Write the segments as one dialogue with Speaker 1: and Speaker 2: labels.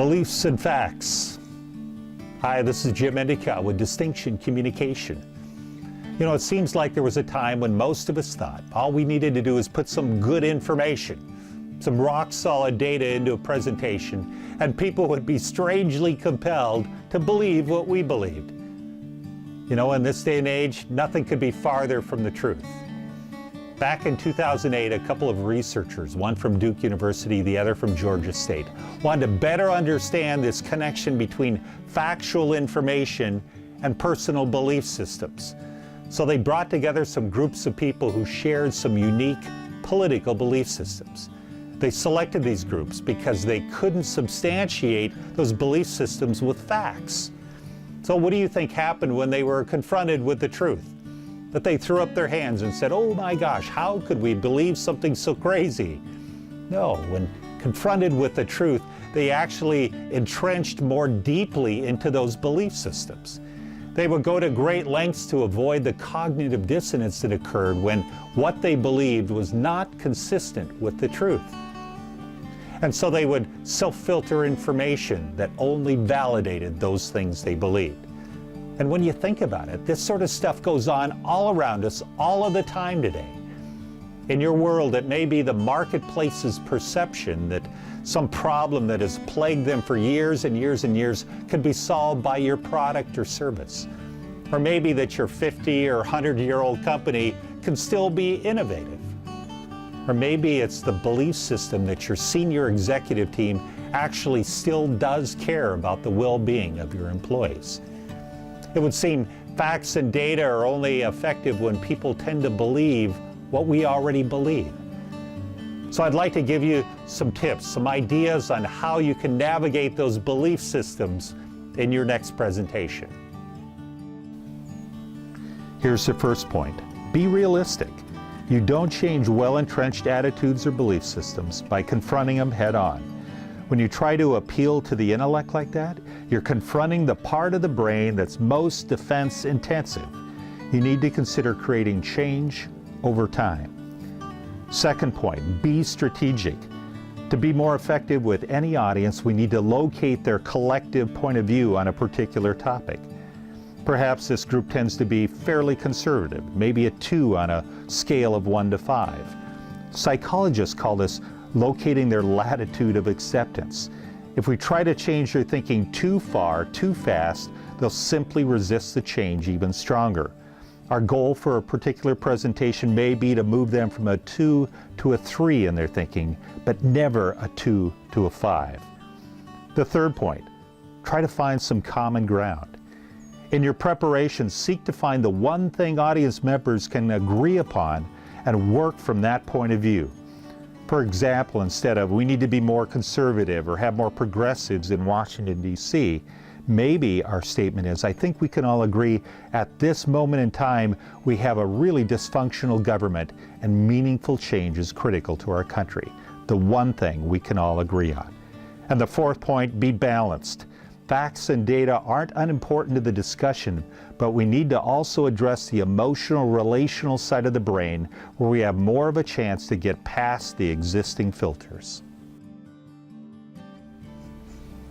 Speaker 1: Beliefs and facts. Hi, this is Jim Endicott with Distinction Communication. You know, it seems like there was a time when most of us thought all we needed to do is put some good information, some rock-solid data into a presentation, and people would be strangely compelled to believe what we believed. You know, in this day and age, nothing could be farther from the truth. Back in 2008, a couple of researchers, one from Duke University, the other from Georgia State, wanted to better understand this connection between factual information and personal belief systems. So they brought together some groups of people who shared some unique political belief systems. They selected these groups because they couldn't substantiate those belief systems with facts. So what do you think happened when they were confronted with the truth? That they threw up their hands and said, "Oh my gosh, how could we believe something so crazy?" No, when confronted with the truth, they actually entrenched more deeply into those belief systems. They would go to great lengths to avoid the cognitive dissonance that occurred when what they believed was not consistent with the truth. And so they would self-filter information that only validated those things they believed. And when you think about it, this sort of stuff goes on all around us all of the time today. In your world, it may be the marketplace's perception that some problem that has plagued them for years and years and years could be solved by your product or service. Or maybe that your 50 or 100-year-old company can still be innovative. Or maybe it's the belief system that your senior executive team actually still does care about the well-being of your employees. It would seem facts and data are only effective when people tend to believe what we already believe. So I'd like to give you some tips, some ideas on how you can navigate those belief systems in your next presentation. Here's the first point. Be realistic. You don't change well-entrenched attitudes or belief systems by confronting them head-on. When you try to appeal to the intellect like that, you're confronting the part of the brain that's most defense intensive. You need to consider creating change over time. Second point, be strategic. To be more effective with any audience, we need to locate their collective point of view on a particular topic. Perhaps this group tends to be fairly conservative, maybe a 2 on a scale of 1 to 5. Psychologists call this locating their latitude of acceptance. If we try to change their thinking too far, too fast, they'll simply resist the change even stronger. Our goal for a particular presentation may be to move them from a 2 to a 3 in their thinking, but never a 2 to a 5. The third point, try to find some common ground. In your preparation, seek to find the one thing audience members can agree upon and work from that point of view. For example, instead of "we need to be more conservative" or "have more progressives in Washington, D.C., maybe our statement is, "I think we can all agree at this moment in time we have a really dysfunctional government and meaningful change is critical to our country." The one thing we can all agree on. And the fourth point, be balanced. Facts and data aren't unimportant to the discussion, but we need to also address the emotional, relational side of the brain where we have more of a chance to get past the existing filters.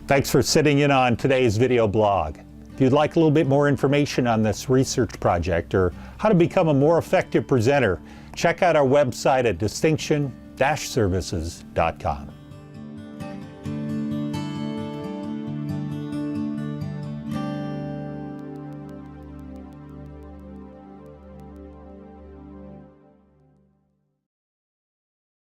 Speaker 1: Thanks for sitting in on today's video blog. If you'd like a little bit more information on this research project or how to become a more effective presenter, check out our website at distinction-services.com.